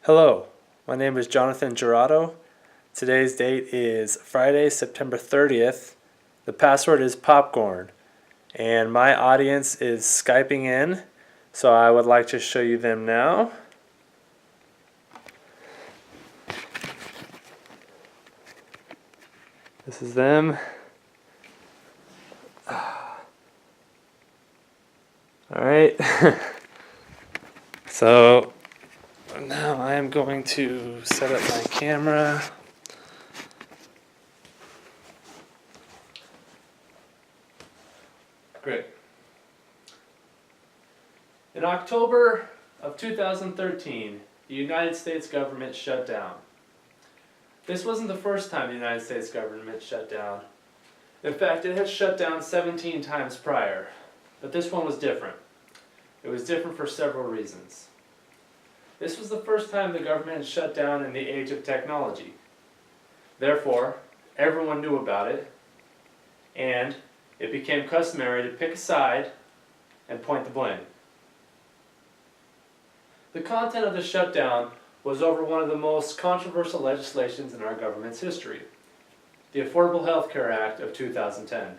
Hello, my name is Jonathan Gerardo. Today's date is Friday, September 30th. The password is popcorn, and my audience is Skyping in, so I would like to show you them now. This is them. Alright, so now I am going to set up my camera. Great. In October of 2013, the United States government shut down. This wasn't the first time the United States government shut down. In fact, it had shut down 17 times prior, but this one was different. It was different for several reasons. This was the first time the government had shut down in the age of technology. Therefore, everyone knew about it, and it became customary to pick a side and point the blame. The content of the shutdown was over one of the most controversial legislations in our government's history, the Affordable Health Care Act of 2010.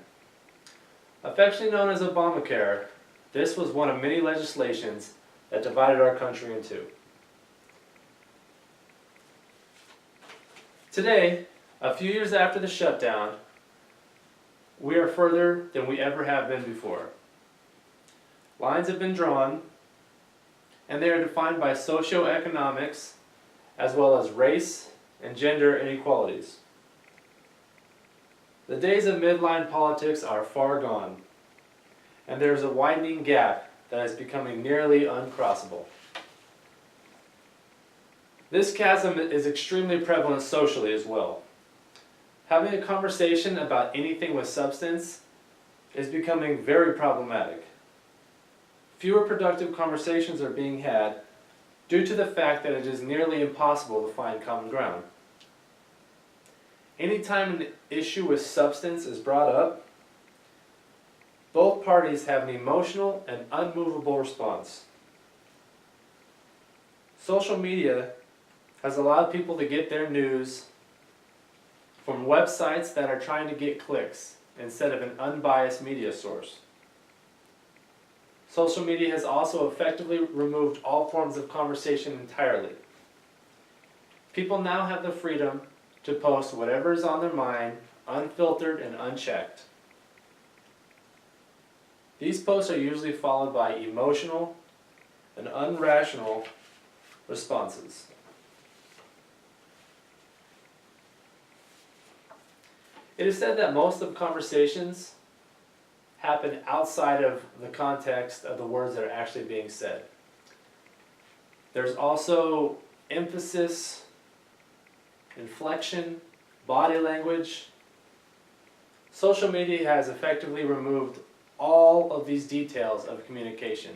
Affectionately known as Obamacare, this was one of many legislations that divided our country in two. Today, a few years after the shutdown, we are further than we ever have been before. Lines have been drawn, and they are defined by socioeconomics as well as race and gender inequalities. The days of midline politics are far gone, and there is a widening gap that is becoming nearly uncrossable. This chasm is extremely prevalent socially as well. Having a conversation about anything with substance is becoming very problematic. Fewer productive conversations are being had due to the fact that it is nearly impossible to find common ground. Anytime an issue with substance is brought up, both parties have an emotional and unmovable response. Social media has allowed people to get their news from websites that are trying to get clicks instead of an unbiased media source. Social media has also effectively removed all forms of conversation entirely. People now have the freedom to post whatever is on their mind, unfiltered and unchecked. These posts are usually followed by emotional and irrational responses. It is said that most of conversations happen outside of the context of the words that are actually being said. There's also emphasis, inflection, body language. Social media has effectively removed all of these details of communication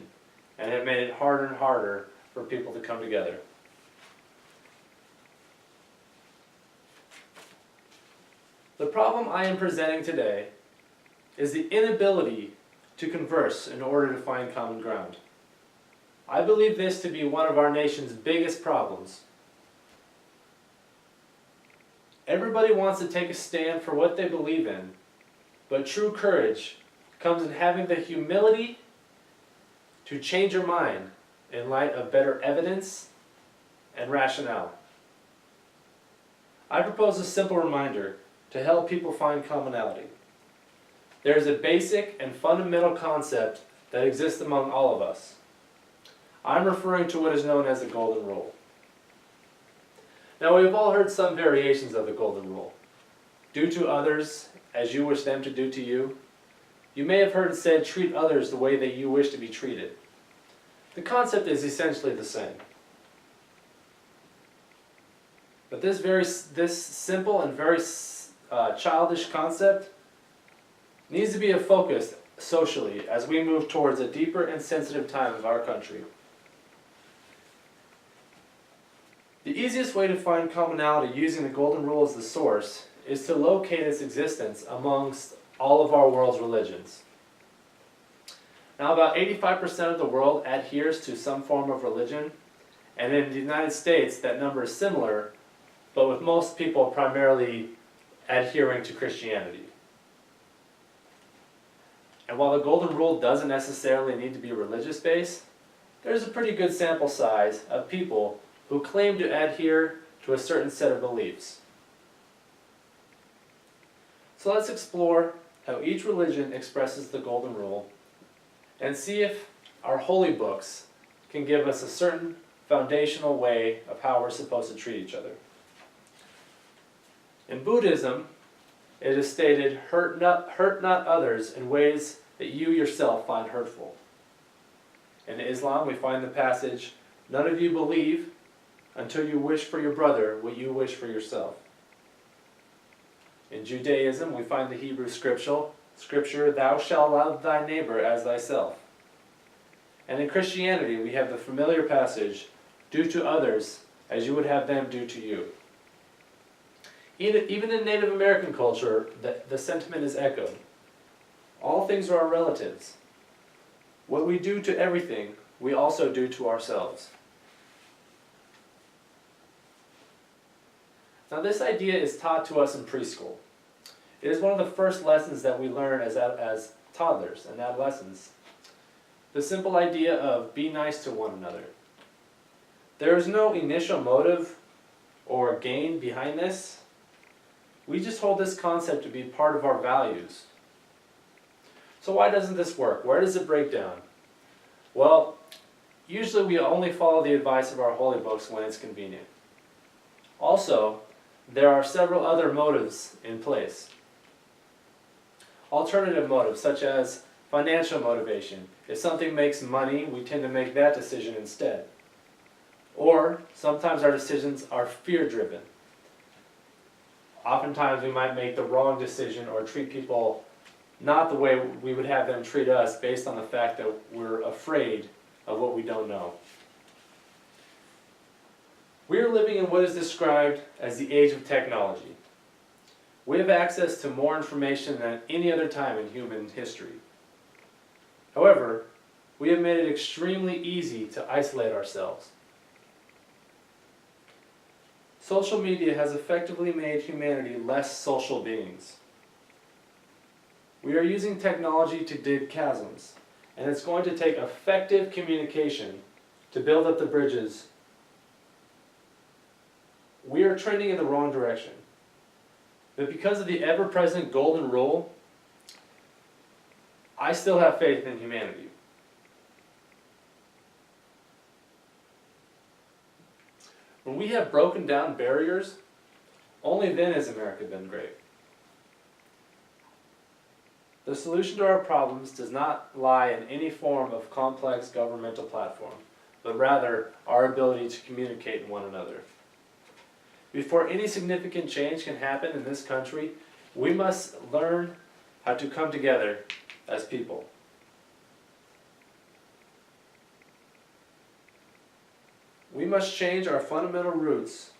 and have made it harder and harder for people to come together. The problem I am presenting today is the inability to converse in order to find common ground. I believe this to be one of our nation's biggest problems. Everybody wants to take a stand for what they believe in, but true courage comes in having the humility to change your mind in light of better evidence and rationale. I propose a simple reminder to help people find commonality. There is a basic and fundamental concept that exists among all of us. I'm referring to what is known as the Golden Rule. Now, we've all heard some variations of the Golden Rule. Do to others as you wish them to do to you. You may have heard it said, treat others the way that you wish to be treated. The concept is essentially the same. But this simple and very childish concept needs to be a focus socially as we move towards a deeper and sensitive time of our country. The easiest way to find commonality using the Golden Rule as the source is to locate its existence amongst all of our world's religions. Now, about 85% of the world adheres to some form of religion, And in the United States, that number is similar, but with most people primarily adhering to Christianity. And while the Golden Rule doesn't necessarily need to be religious-based, there's a pretty good sample size of people who claim to adhere to a certain set of beliefs. So let's explore how each religion expresses the Golden Rule and see if our holy books can give us a certain foundational way of how we're supposed to treat each other. In Buddhism, it is stated, hurt not others in ways that you yourself find hurtful. In Islam, we find the passage, none of you believe until you wish for your brother what you wish for yourself. In Judaism, we find the Hebrew scripture, thou shalt love thy neighbor as thyself. And in Christianity, we have the familiar passage, do to others as you would have them do to you. Even in Native American culture, the sentiment is echoed. All things are our relatives. What we do to everything, we also do to ourselves. Now this idea is taught to us in preschool. It is one of the first lessons that we learn as toddlers and adolescents. The simple idea of be nice to one another. There is no initial motive or gain behind this. We just hold this concept to be part of our values. So why doesn't this work? Where does it break down? Well, usually we only follow the advice of our holy books when it's convenient. Also, there are several other motives in place. Alternative motives, such as financial motivation. If something makes money, we tend to make that decision instead. Or, sometimes our decisions are fear-driven. Oftentimes we might make the wrong decision or treat people not the way we would have them treat us based on the fact that we're afraid of what we don't know. We are living in what is described as the age of technology. We have access to more information than any other time in human history. However, we have made it extremely easy to isolate ourselves. Social media has effectively made humanity less social beings. We are using technology to dig chasms, and it's going to take effective communication to build up the bridges. We are trending in the wrong direction. But because of the ever-present Golden Rule, I still have faith in humanity. When we have broken down barriers, only then has America been great. The solution to our problems does not lie in any form of complex governmental platform, but rather our ability to communicate with one another. Before any significant change can happen in this country, we must learn how to come together as people. We must change our fundamental roots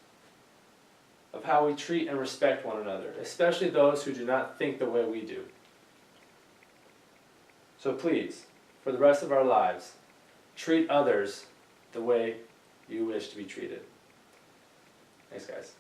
of how we treat and respect one another, especially those who do not think the way we do. So please, for the rest of our lives, treat others the way you wish to be treated. Thanks, guys.